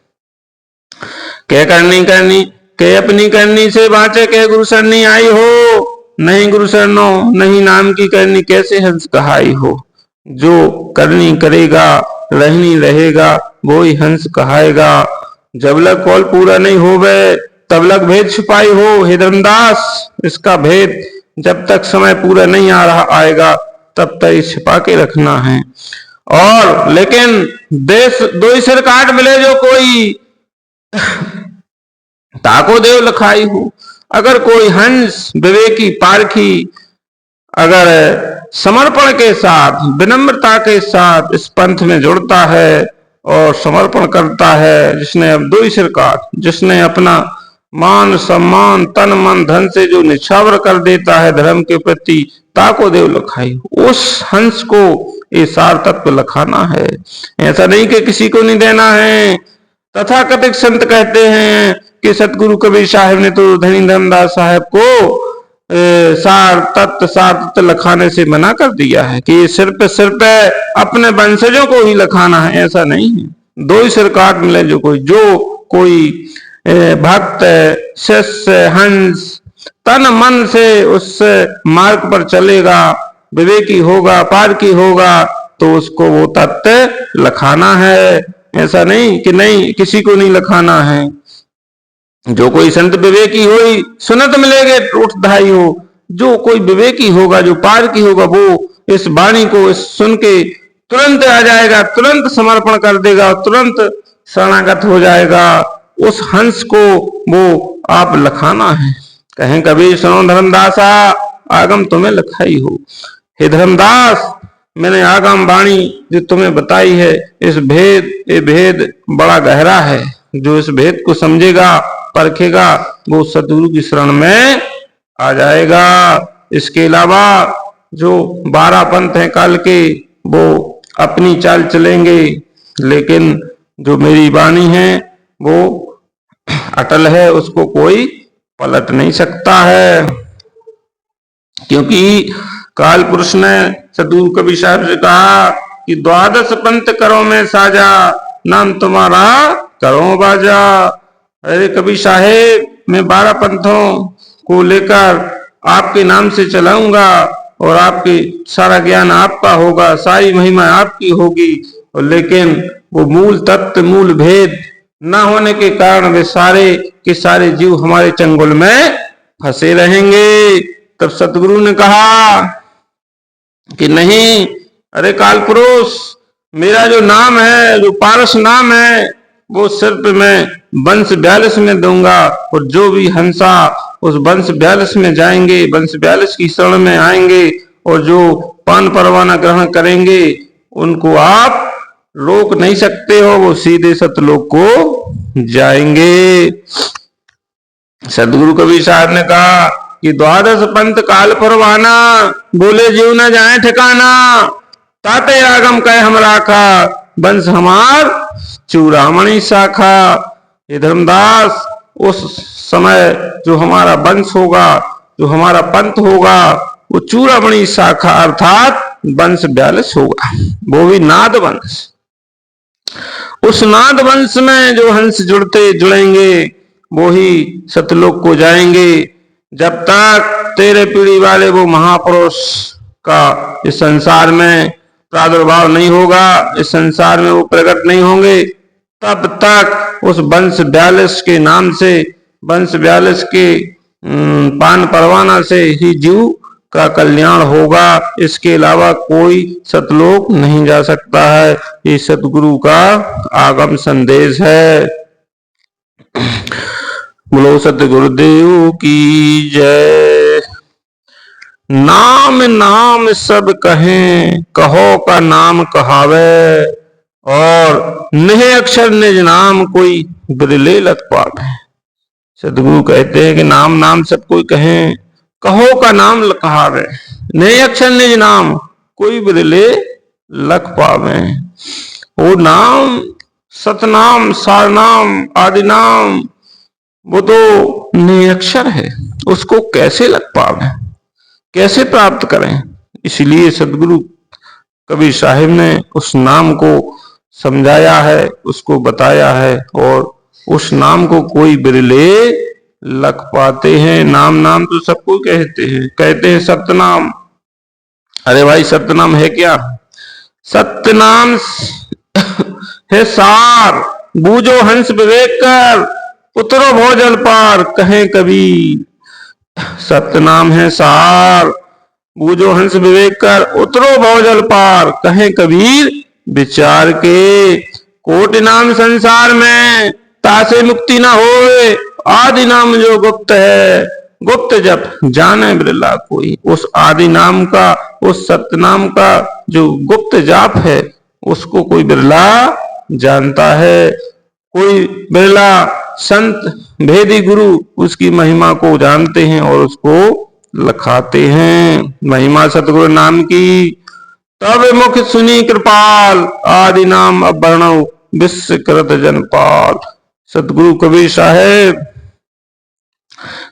कह करनी करनी कह अपनी करनी से बाँचे, कह गुरु सरनी आई हो। नहीं गुरु सरनो नहीं नाम की करनी, कैसे हंस कहाई हो। जो करनी करेगा रहनी रहेगा, वो ही हंस कहाएगा। जब लग कौल पूरा नहीं होवे, तब लग भेद छुपाई हो। हे धर्मदास, इसका भेद जब तक समय पूरा नहीं आ रहा आएगा तब तक छिपा के रखना है। और लेकिन देश दो ही सिर काट मिले जो कोई, ताको देव लखाई हो। अगर कोई हंस विवेकी पारखी अगर समर्पण के साथ विनम्रता के साथ इस पंथ में जुड़ता है और समर्पण करता है, जिसने अब दो ही सिर काट, जिसने अपना मान सम्मान तन मन धन से जो निछावर कर देता है धर्म के प्रति, ताको देव लखाई, उस हंस को ये सार तत्व लखाना है। ऐसा नहीं कि किसी को नहीं देना है। तथा कथित संत कहते हैं कि सतगुरु कबीर साहब ने तो धनी धर्मदास साहब को सार तत्व लखाने से मना कर दिया है कि सिर पे अपने वंशजों को ही लखाना है। ऐसा नहीं है। दो ही सिर काट मिले जो कोई भक्त शिष्य हंस तन मन से उस मार्ग पर चलेगा, विवेकी होगा, पारखी होगा, तो उसको वो तत्व लखाना है। ऐसा नहीं कि नहीं किसी को नहीं लखाना है। जो कोई संत विवेकी हो ही सुनत मिलेगे टूट धाई हो। जो कोई विवेकी होगा, जो पारखी होगा, वो इस वाणी को इस सुन के तुरंत आ जाएगा, तुरंत समर्पण कर देगा, तुरंत शरणागत हो जाएगा। उस हंस को वो आप लखाना है। कहें कबीर सुनो धर्मदासा, आगम तुम्हें लखाई हो। हे धर्मदास, मैंने आगम वाणी जो तुम्हें बताई है, इस भेद ये भेद बड़ा गहरा है। जो इस भेद को समझेगा परखेगा वो सतगुरु की शरण में आ जाएगा। इसके अलावा जो 12 पंथ हैं काल के, वो अपनी चाल चलेंगे, लेकिन जो मेरी वाणी है वो अटल है, उसको कोई पलट नहीं सकता है। क्योंकि काल पुरुष ने सतगुरु कबीर साहब से कहा कि 12 पंथ करो में साजा, नाम तुम्हारा करो बाजा। अरे कबीर साहेब, मैं 12 पंथों को लेकर आपके नाम से चलाऊंगा और आपकी सारा ज्ञान आपका होगा, सारी महिमा आपकी होगी। और लेकिन वो मूल तत्व मूल भेद न होने के कारण वे सारे के सारे जीव हमारे चंगुल में फंसे रहेंगे। तब सतगुरु ने कहा कि नहीं, अरे काल पुरुष, मेरा जो नाम है, जो पारस नाम है, वो सिर्फ मैं वंश 42 में दूंगा। और जो भी हंसा उस वंश 42 में जाएंगे, वंश 42 की शरण में आएंगे, और जो पान परवाना ग्रहण करेंगे उनको आप रोक नहीं सकते हो, वो सीधे सतलोक को जाएंगे। सदगुरु कबीर साहब ने कहा कि 12 पंथ काल परवाना, बोले जीव न जाए ठिकाना। ताते आगम कहे हम राखा, वंश हमार चूड़ामणि शाखा। ये धर्मदास, उस समय जो हमारा वंश होगा, जो हमारा पंथ होगा, वो चूड़ामणि शाखा अर्थात वंश 42 होगा, वो भी नाद वंश। उस नाद वंश में जो हंस जुड़ेंगे वो ही सतलोक को जाएंगे। जब तक तेरे पीढ़ी वाले वो महापुरुष का इस संसार में प्रादुर्भाव नहीं होगा, इस संसार में वो प्रकट नहीं होंगे, तब तक उस वंश 42 के नाम से, वंश 42 के पान परवाना से ही जीव का कल्याण होगा। इसके अलावा कोई सतलोक नहीं जा सकता है। ये सतगुरु का आगम संदेश है। बोलो सतगुरुदेव की जय। नाम नाम सब कहें, कहो का नाम कहावे, और नहीं अक्षर निज नाम कोई बिरले लग पावे। सतगुरु कहते हैं कि नाम नाम सब कोई कहें, कहो का नाम कहावे, नहीं अक्षर निज नाम कोई बिरले लख पावे। वो नाम सतनाम सारनाम आदि नाम वो तो निरक्षर है, उसको कैसे लग पावे, कैसे प्राप्त करें। इसलिए सदगुरु कबीर साहिब ने उस नाम को समझाया है, उसको बताया है, और उस नाम को कोई बिरले लग पाते हैं। नाम नाम तो सबको कहते हैं सतनाम। अरे भाई सतनाम है क्या? सतनाम है सार, बूझो हंस विवेक कर, उतरो भोजल पार, कहें कबीर। सतनाम है सार, बूझो हंस विवेक कर, उतरो भोजल पार, कहें कबीर विचार के। कोटि नाम संसार में, तासे मुक्ति न होए, आदि नाम जो गुप्त है, गुप्त जप जाने बिरला कोई। उस आदि नाम का, उस सतनाम का जो गुप्त जाप है, उसको कोई बिरला जानता है। कोई बिरला संत भेदी गुरु उसकी महिमा को जानते हैं और उसको लखाते हैं। महिमा सतगुरु नाम की, तब मुख सुनी कृपाल, आदि नाम अब वर्णव विश्व करत जनपाल। सतगुरु कबीर साहेब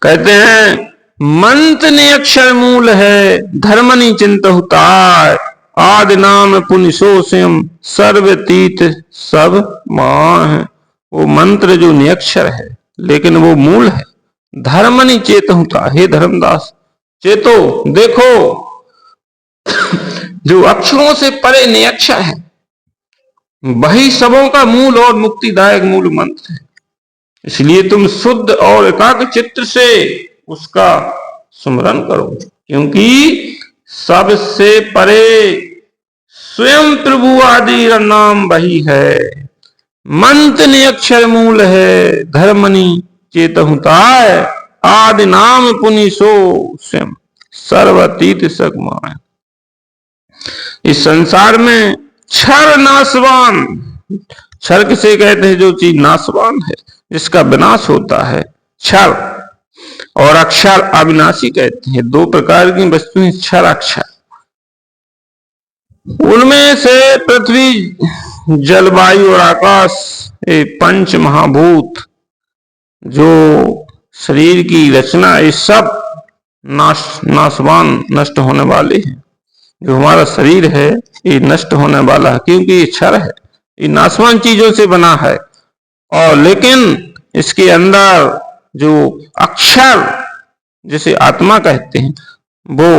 कहते हैं, मंत्र ने अक्षर मूल है, धर्मनि चिंत हुताय, आदि नाम पुनि सो स्वयं, सर्वतीत सब मान है। वो मंत्र जो नियक्षर है लेकिन वो मूल है। धर्मनि चेत हुता, हे धर्मदास चेतो, देखो जो अक्षरों से परे नियक्षर है वही सबों का मूल और मुक्तिदायक मूल मंत्र है। इसलिए तुम शुद्ध और एकाग्र चित्त से उसका स्मरण करो, क्योंकि सबसे परे स्वयं प्रभु आदि नाम वही है। मंत्र ने अक्षर मूल है, धर्मनि चेतहुताय, आदि नाम पुनि सो स्वयं, सर्वतीत सकमाय। इस संसार में क्षर नाशवान, क्षर किसे कहते हैं? जो चीज नाशवान है, जिसका विनाश होता है, क्षर। और अक्षर अविनाशी कहते हैं। दो प्रकार की वस्तुएं क्षर अक्षर। उनमें से पृथ्वी, जलवायु और आकाश, ये पंच महाभूत जो शरीर की रचना, ये सब नाशवान, नष्ट होने वाले हैं। जो हमारा शरीर है ये नष्ट होने वाला है, क्योंकि ये क्षर है, ये नाशवान चीजों से बना है। और लेकिन इसके अंदर जो अक्षर, जिसे आत्मा कहते हैं, वो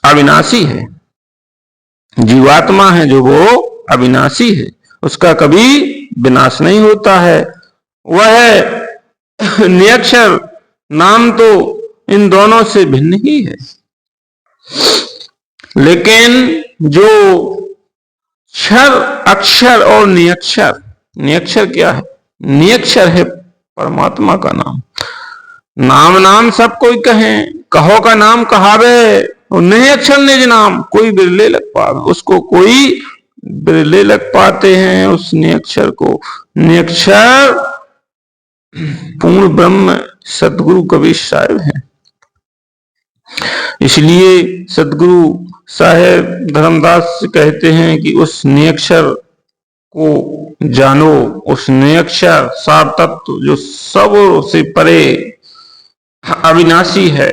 अविनाशी है। जीवात्मा है जो वो अविनाशी है, उसका कभी विनाश नहीं होता है। वह नियक्षर नाम तो इन दोनों से भिन्न ही है। लेकिन जो क्षर, अक्षर और नियक्षर, नियक्षर क्या है? नियक्षर है परमात्मा का नाम। नाम नाम सब कोई कहे, कहो का नाम कहावे, और नहीं अक्षर निज नाम, कोई बिरले लग पावे। उसको कोई बिरले लग पाते हैं, उस नियक्षर को। नियक्षर पूर्ण ब्रह्म सतगुरु कबीर साहिब हैं। इसलिए सतगुरु साहेब धर्मदास कहते हैं कि उस नियक्षर को जानो, उस नियक्षर सार तत्व जो सब से परे अविनाशी है,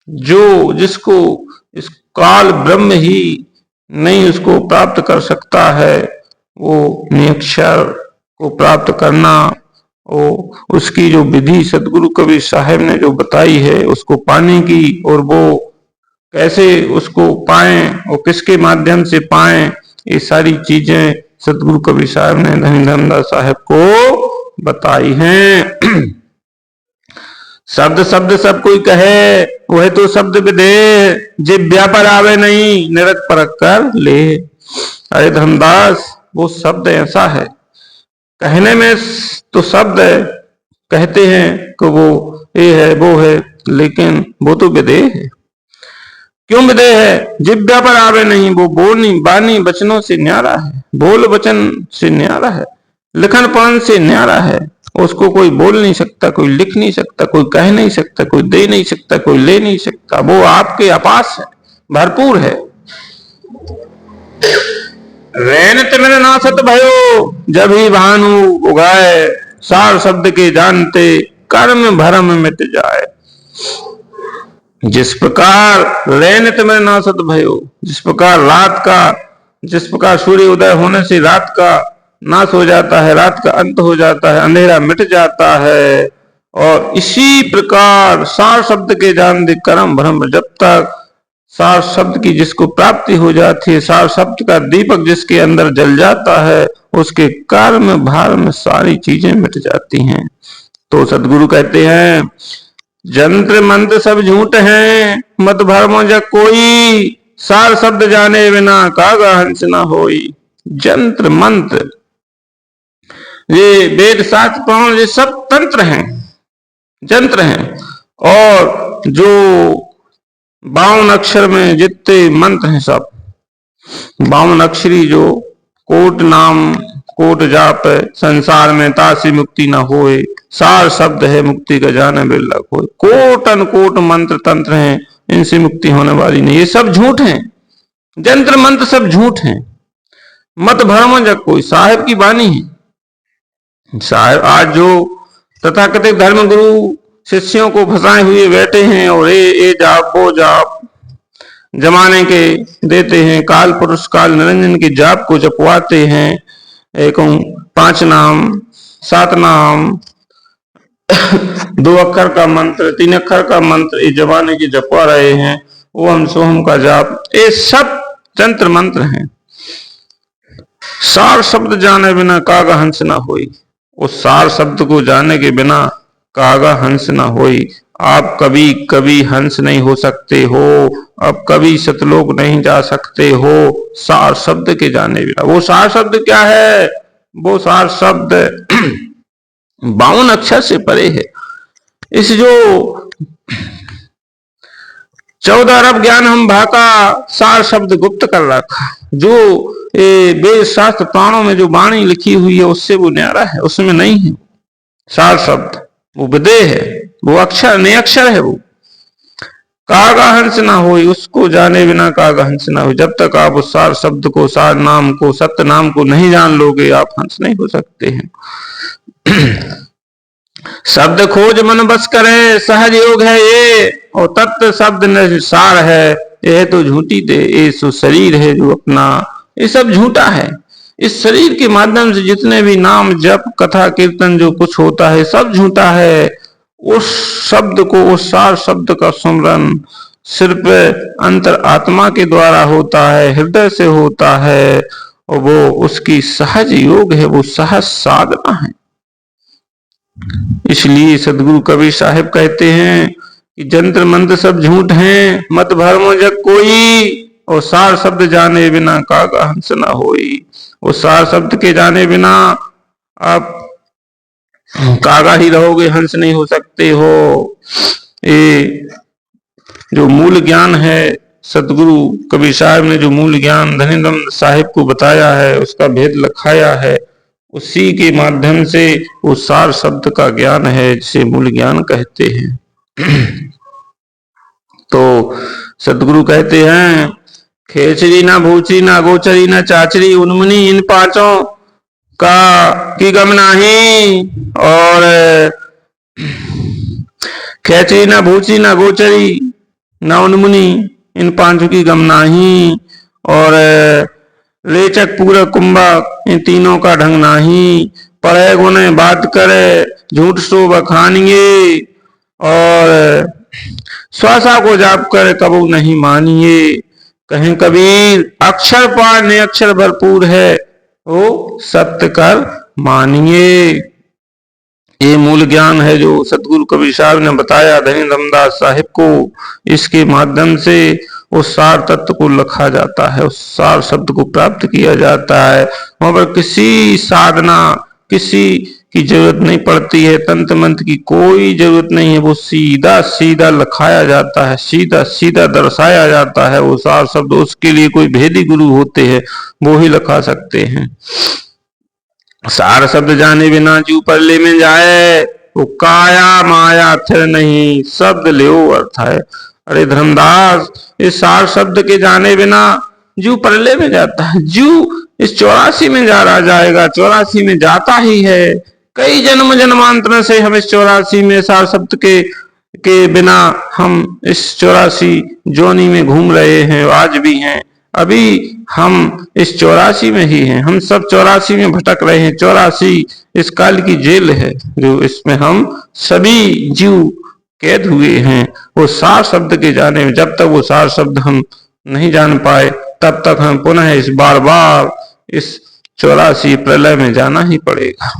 जो जिसको इस काल ब्रह्म ही नहीं उसको प्राप्त कर सकता है, वो नियक्षर को प्राप्त करना, उसकी जो विधि सतगुरु कबीर साहब ने जो बताई है उसको पाने की, और वो कैसे उसको पाएं और किसके माध्यम से पाएं, ये सारी चीजें सतगुरु कबीर साहब ने धनी धर्मदास साहब को बताई हैं। शब्द शब्द सब कोई कहे, वह तो शब्द विदे, जिब्या पर आवे नहीं, निरख परख कर ले। अरे धर्मदास, वो शब्द ऐसा है, कहने में तो शब्द है, कहते हैं कि वो ये है वो है, लेकिन वो तो विदेह है। क्यों विदेह है? जिब्या पर आवे नहीं, वो बोलनी बानी वचनों से न्यारा है, बोल वचन से न्यारा है, लिखन पढ़न से न्यारा है। उसको कोई बोल नहीं सकता, कोई लिख नहीं सकता, कोई कह नहीं सकता, कोई दे नहीं सकता, कोई ले नहीं सकता। वो आपके अपास है, भरपूर है। रैन तिमिर नासत भयो, जब ही भानु उगाए, सार शब्द के जानते, कर्म भरम मिट जाए। जिस प्रकार लेनित में नासत भयो, जिस प्रकार रात का, जिस प्रकार सूर्य उदय होने से रात का नाश हो जाता है, रात का अंत हो जाता है, अंधेरा मिट जाता है, और इसी प्रकार सार शब्द के जान दे कर्म भ्रम। जब तक सार शब्द की जिसको प्राप्ति हो जाती है, सार शब्द का दीपक जिसके अंदर जल जाता है, उसके कर्म भार में सारी चीजें मिट जाती हैं। तो सदगुरु कहते हैं जंत्र मंत्र सब झूठ हैं, मत भरमो जग कोई, सार शब्द जाने बिना कागा हंस न होई। जंत्र मंत्र, ये वेद शास्त्र पुराण, ये सब तंत्र हैं, जंत्र हैं, और जो 52 अक्षर में जितने मंत्र हैं सब 52 अक्षरी, जो कोट नाम कोट जाप संसार में तासी मुक्ति न होए, सार शब्द है मुक्ति का जाने बिरला कोई। कोट अनकोट मंत्र तंत्र हैं, इनसे मुक्ति होने वाली नहीं, ये सब झूठ हैं, जंत्र मंत्र सब झूठ हैं। मत भरम जग कोई, साहेब की वाणी है। साहेब आज जो तथाकथित धर्म गुरु शिष्यों को फंसाए हुए बैठे हैं, और ये जाप वो जाप जमाने के देते हैं, काल पुरुष काल निरंजन के जाप को जपवाते हैं, एक 5 नाम 7 नाम 2 अक्षर का मंत्र 3 अक्षर का मंत्र इस जमाने की जपवा रहे हैं, ओम सोहम का जाप, ये सब तंत्र मंत्र हैं। सार शब्द जाने बिना कागा हंस ना होई, उस सार शब्द को जाने के बिना कागा हंस ना होई। आप कभी कभी हंस नहीं हो सकते हो, अब कभी सतलोक नहीं जा सकते हो सार शब्द के जाने बिना। वो सार शब्द क्या है? वो सार शब्द 52 अक्षर से परे है। इस जो 14 अरब ज्ञान हम भाका सार शब्द गुप्त कर रखा, जो वेद शास्त्र पुराणों में जो वाणी लिखी हुई है उससे वो न्यारा है, उसमें नहीं है सार शब्द, वो विदेह है, वो अक्षर निरक्षर है। वो कागा हंस ना हो, उसको जाने बिना कागा हंस ना हो। जब तक आप उस सार शब्द को, सार नाम को, सत्य नाम को नहीं जान लोगे, आप हंस नहीं हो सकते हैं। शब्द खोज मन बस करे, सहज योग है ये, और तत्व शब्द न सार है, यह तो झूठी दे, ये सो शरीर है जो अपना, ये सब झूठा है। इस शरीर के माध्यम से जितने भी नाम जप कथा कीर्तन जो कुछ होता है सब झूठा है। उस शब्द को, उस सार शब्द का सुमरन सिर्फ अंतर आत्मा के द्वारा होता है, हृदय से होता है, और वो उसकी सहज योग है, वो सहज साधना है। इसलिए सदगुरु कबीर साहिब कहते हैं कि जंत्र मंत्र सब झूठ हैं, मत भरमो जग कोई, और सार शब्द जाने बिना कागा हंस ना होई। उस सार शब्द के जाने बिना आप कागा ही रहोगे, हंस नहीं हो सकते हो। ये जो मूल ज्ञान है, सतगुरु कबीर साहब ने जो मूल ज्ञान धनीराम साहिब को बताया है, उसका भेद लखाया है, उसी के माध्यम से वो सार शब्द का ज्ञान है, जिसे मूल ज्ञान कहते हैं। तो सतगुरु कहते हैं खेचरी ना भूचरी ना गोचरी ना चाचरी, उन्मुनी इन पांचों का की गम नाही, और खेचरी ना भूचरी ना गोचरी ना उन्मुनी, इन पांचों की गम नाही, और रेचक पूरा कुंभक, इन तीनों का ढंग नाही। पढ़े गुने बात करे झूठ सो बखानिए, और श्वासा को जाप कर कबू नहीं मानिए। कहें कबीर अक्षर पार ने अक्षर भरपूर है, वो सत्य कर मानिए। ये मूल ज्ञान है जो सतगुरु कबीर साहब ने बताया धनीराम दास साहिब को। इसके माध्यम से उस सार तत्व को लिखा जाता है, उस सार शब्द को प्राप्त किया जाता है। वहां पर किसी साधना किसी की जरूरत नहीं पड़ती है, तंत्र मंत्र की कोई जरूरत नहीं है, वो सीधा सीधा लिखाया जाता है, सीधा सीधा दर्शाया जाता है वो सार शब्द। उसके लिए कोई भेदी गुरु होते हैं, वो ही लिखा सकते हैं। सार शब्द जाने बिना जू परले में जाए, वो काया माया थिर नहीं, शब्द लियो अर्थ है। अरे धर्मदास, इस सार शब्द के जाने बिना जू परले में जाता है, जू इस 84 में जा रहा जाएगा, 84 में जाता ही है। कई जन्म जन्मांतर से हम इस 84 में सार शब्द के के बिना हम इस 84 जोनी में घूम रहे हैं, आज भी हैं, अभी हम इस 84 में ही हैं, हम सब 84 में भटक रहे हैं। 84 इस काल की जेल है जो इसमें हम सभी जीव कैद हुए हैं। वो सार शब्द के जाने में, जब तक वो सार शब्द हम नहीं जान पाए तब तक हम पुनः इस बार बार इस 84 प्रलय में जाना ही पड़ेगा।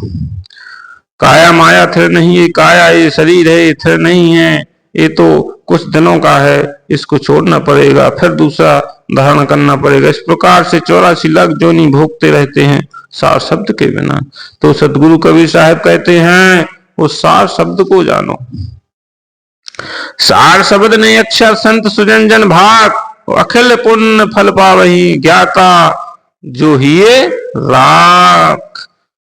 काया माया थिर नहीं है, काया ये शरीर है, ये थिर नहीं है, ये तो कुछ दिनों का है, इसको छोड़ना पड़ेगा, फिर दूसरा धारण करना पड़ेगा। इस प्रकार से 84 लाख जोनी भोगते रहते हैं सार शब्द के बिना। तो सदगुरु कबीर साहब कहते हैं उस सार शब्द को जानो। सार शब्द ने अक्षर संत सुजन भाग, अखिल पुण्य फल पावही, ज्ञाता जो हिये राख।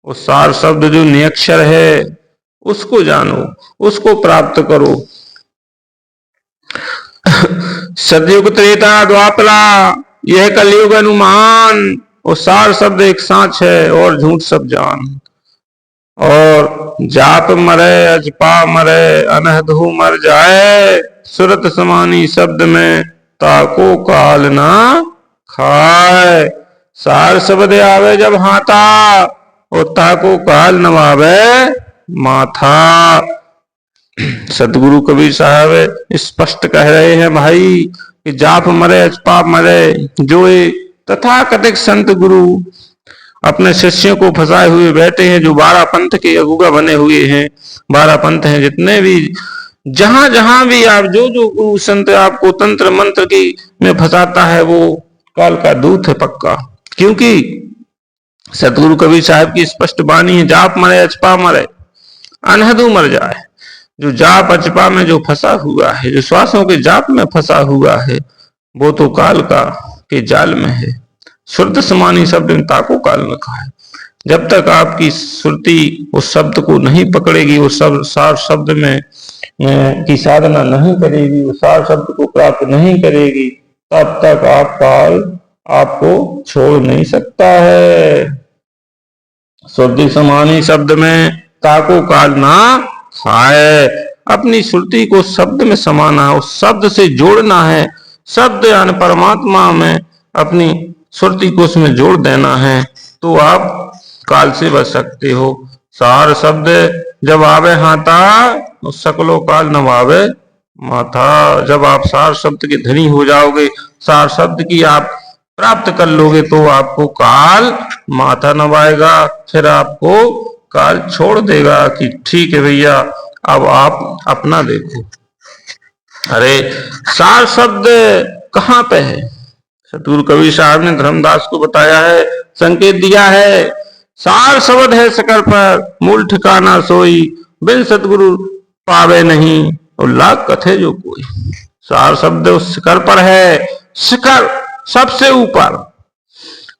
वो सार शब्द जो नियक्षर है उसको जानो, उसको प्राप्त करो। सतयुग त्रेता द्वापरा यह कलयुग अनुमान, वो सार शब्द एक सांच है और झूठ सब जान। और जाप मरे अजपा मरे अनहदहु मर जाए, सुरत समानी शब्द में ताको काल ना खाए। सार शब्द आवे जब हाथा, और ताको काल नवावे माथा। सतगुरु कबीर साहब स्पष्ट कह रहे हैं भाई कि जाप मरे अजपाप मरे। जो ये तथाकथित संत गुरु अपने शिष्यों को फंसाए हुए बैठे हैं, जो 12 पंथ के अगुआ बने हुए हैं, 12 पंथ हैं जितने भी, जहां जहां भी आप जो गुरु संत आपको तंत्र मंत्र की में फंसाता है वो काल का दूत है पक्का। क्योंकि सतगुरु कबीर साहब की स्पष्ट वाणी है, जाप मरे अजपा मरे अनहदु मर जाए। जो जाप अजपा में जो फंसा हुआ है, जो श्वासों के जाप में फंसा हुआ है, वो तो काल का के जाल में है। सुरत समानी शब्द में ताको काल में कहा है। जब तक आपकी सुरती उस शब्द को नहीं पकड़ेगी, वो सब सार शब्द में की साधना नहीं करेगी, वो सार शब्द को प्राप्त नहीं करेगी, तब तक आप काल आपको छोड़ नहीं सकता है। सुरती समानी शब्द में ताको काल ना खाए। अपनी सुरती को शब्द में समाना है, उस शब्द से जोड़ना है। शब्द यानी परमात्मा में अपनी सुरती को उसमें जोड़ देना है, तो आप काल से बच सकते हो। सार शब्द जब आवे हाथा, तो सकलो काल नवावे माथा। जब आप सार शब्द के धनी हो जाओगे, सार शब्द की आप प्राप्त कर लोगे, तो आपको काल माथा नवाएगा, फिर आपको काल छोड़ देगा कि ठीक है भैया अब आप अपना देखो। अरे सार शब्द कहाँ पे है? सतगुरु कबीर साहब ने धर्मदास को बताया है, संकेत दिया है। सार शब्द है शिखर पर, मूल ठिकाना सोई, बिन सतगुरु पावे नहीं, और लाख कथे जो कोई। सार शब्द उस शिखर पर है, शिखर सबसे ऊपर,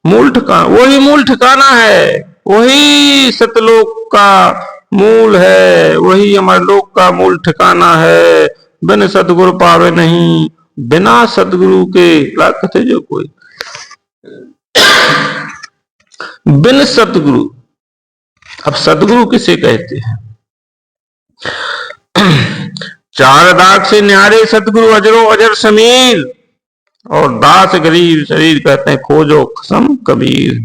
मूल ठिकाना, वही मूल ठिकाना है, वही सतलोक का मूल है, वही अमरलोक का मूल ठिकाना है। बिन सतगुरु पावे नहीं, बिना सतगुरु के लाख कथे जो कोई। बिन सतगुरु, अब सतगुरु किसे कहते हैं? चार दाग से न्यारे सतगुरु अजरो अजर समीर, और दास गरीब शरीर कहते हैं खोजो खसम कबीर।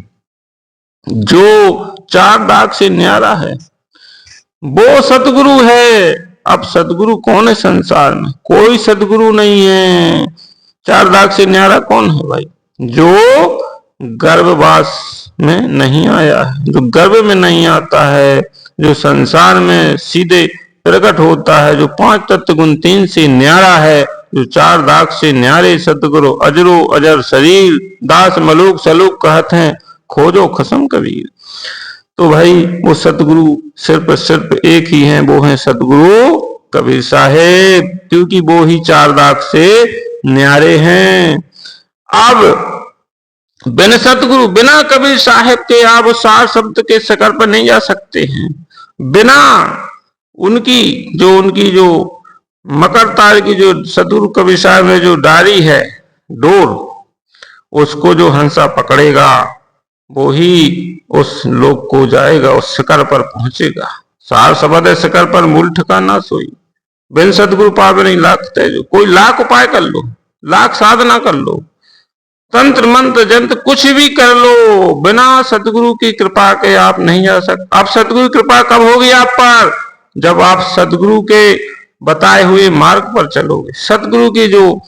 जो चार दाग से न्यारा है वो सतगुरु है। अब सतगुरु कौन है संसार में? कोई सतगुरु नहीं है। चार दाग से न्यारा कौन है भाई? जो गर्भवास में नहीं आया है, जो गर्भ में नहीं आता है, जो संसार में सीधे प्रकट होता है, जो 5 तत्व गुण 3 से न्यारा है, जो चार दाग से न्यारे सतगुरु अजरो अजर शरीर, दास मलूक सलूक कहते हैं खोजो खसम कबीर। तो भाई वो सतगुरु सिर्फ एक ही है, वो है सतगुरु कबीर साहेब, क्योंकि वो ही चार दाग से न्यारे हैं। अब बिन सतगुरु, बिना कबीर साहेब के आप सार शब्द के शिखर पर नहीं जा सकते हैं। बिना उनकी जो मकर तार की जो सतगुरु कबीर साहब में जो डारी है डोर, उसको जो हंसा पकड़ेगा वो ही उस लोक को जाएगा, उस शिखर पर पहुंचेगा। सार शब्द है शिखर पर मूल ठिकाना सोई। बिन सदगुरु पावे नहीं लाख तेजो। कोई लाख उपाय कर लो, लाख साधना कर लो, तंत्र मंत्र जंत्र कुछ भी कर लो, बिना सदगुरु की कृपा के आप नहीं जा सकते। आप सदगुरु कृपा कब होगी आप पर? जब आप सदगुरु के बताए हुए मार्ग पर चलोगे। सदगुरु की जो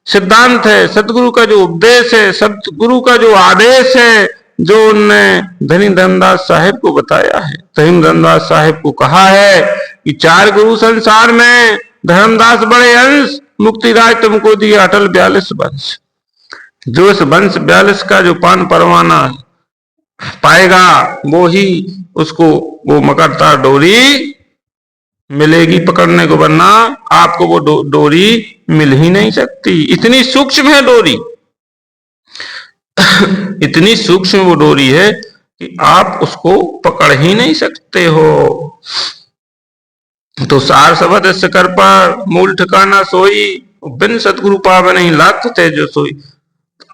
सिद्धांत है, सदगुरु का जो उपदेश है, सदगुरु का जो आदेश है, जो उनने धनी धर्मदास साहिब को बताया है। धनी धर्मदास साहिब को कहा है कि 4 गुरु संसार में, धर्मदास बड़े अंश, मुक्तिराज तुमको दिया अटल 42 वंश। जो इस वंश 42 का जो पान परवाना पाएगा वो ही उसको वो मकरतार डोरी मिलेगी पकड़ने को, वरना आपको वो डोरी मिल ही नहीं सकती। इतनी सूक्ष्म है डोरी इतनी सूक्ष्म वो डोरी है कि आप उसको पकड़ ही नहीं सकते हो। तो सार शब्द शिखर पर, मूल ठिकाना सोई, बिन सतगुरु पावे नहीं लाख तेजो सोई।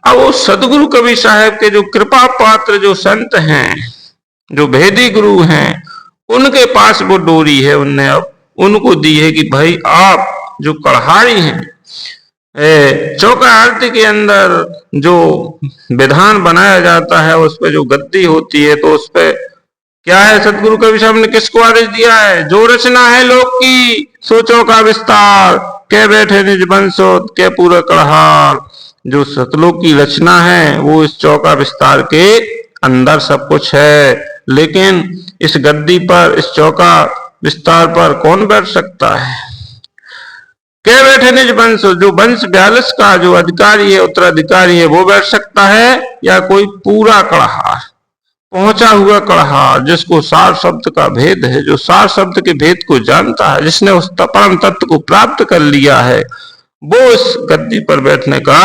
अब वो सदगुरु कबीर साहब के जो कृपा पात्र जो संत हैं, जो भेदी गुरु हैं, उनके पास वो डोरी है। उनने अब उनको दी है कि भाई आप जो कढ़ारी हैं, चौका आरती के अंदर जो विधान बनाया जाता है, उस पर जो गद्दी होती है, तो उस पर क्या है, सतगुरु कबीर साहब ने किसको आदेश दिया है? जो रचना है लोक की, सोचो का विस्तार, के बैठे निज बंसो के पूरा कढ़ार। जो सतलोक की रचना है वो इस चौका विस्तार के अंदर सब कुछ है, लेकिन इस गद्दी पर, इस चौका विस्तार पर कौन बैठ सकता है? के बैठे निज वंश, जो वंश 42 का जो अधिकारी है, उत्तराधिकारी है, वो बैठ सकता है, या कोई पूरा कढ़ार, पहुंचा हुआ कढ़ार, जिसको सार शब्द का भेद है, जो सार शब्द के भेद को जानता है, जिसने उस परम तत्व को प्राप्त कर लिया है, वो इस गद्दी पर बैठने का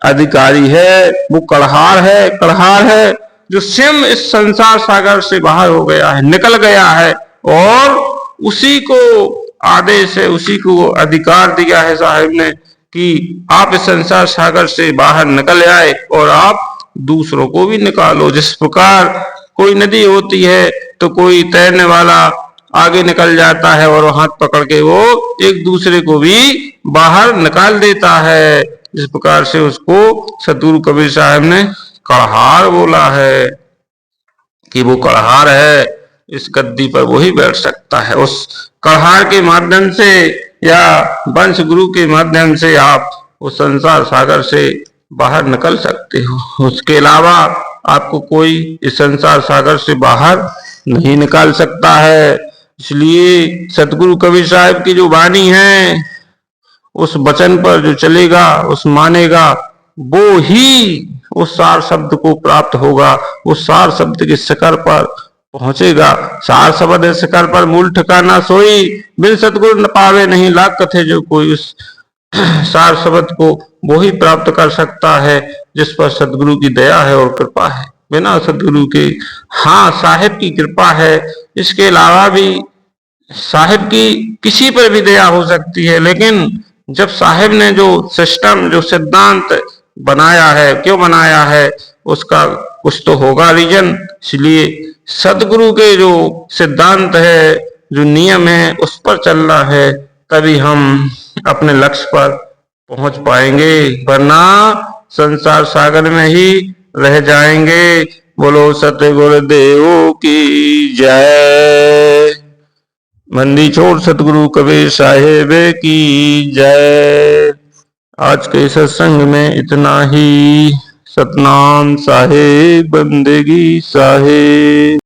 अधिकारी है। वो कढ़ार है, कढ़ार है जो स्वयं इस संसार सागर से बाहर हो गया है, निकल गया है, और उसी को आदेश है, उसी को अधिकार दिया है साहिब ने कि आप इस संसार सागर से बाहर निकल आए और आप दूसरों को भी निकालो। जिस प्रकार कोई नदी होती है तो कोई तैरने वाला आगे निकल जाता है और हाथ पकड़ के वो एक दूसरे को भी बाहर निकाल देता है, जिस प्रकार से उसको सतगुरु कबीर साहब ने कढ़ार बोला है कि वो कढ़ार है, इस गद्दी पर वही बैठ सकता है। उस कढ़ार के माध्यम से या वंश गुरु के माध्यम से आप उस संसार सागर से बाहर निकल सकते हो। उसके अलावा आपको कोई इस संसार सागर से बाहर नहीं निकाल सकता है। इसलिए सतगुरु कबीर साहब की जो वाणी है, उस वचन पर जो चलेगा, उस मानेगा, वो ही उस सार शब्द को प्राप्त होगा, उस सार शब्द के शिखर पर पहुंचेगा। सार शब्द शिखर पर मूल ठिकाना सोई, बिन सतगुरु न पावे नहीं लाख कथे जो कोई। उस सार शब्द को वो ही प्राप्त कर सकता है जिस पर सदगुरु की दया है और कृपा है। बिना सदगुरु के, हाँ साहिब की कृपा है, इसके अलावा भी साहिब की किसी पर भी दया हो सकती है, लेकिन जब साहिब ने जो सिस्टम, जो सिद्धांत बनाया है, क्यों बनाया है, उसका कुछ तो होगा रीजन। इसलिए सदगुरु के जो सिद्धांत है, जो नियम है, उस पर चलना है, तभी हम अपने लक्ष्य पर पहुंच पाएंगे, वरना संसार सागर में ही रह जाएंगे। बोलो सत्य गुरुदेव की जय। मंदी छोड़ सतगुरु कबीर साहेब की जय। आज के सत्संग में इतना ही। सतनाम साहेब, बंदगी साहेब।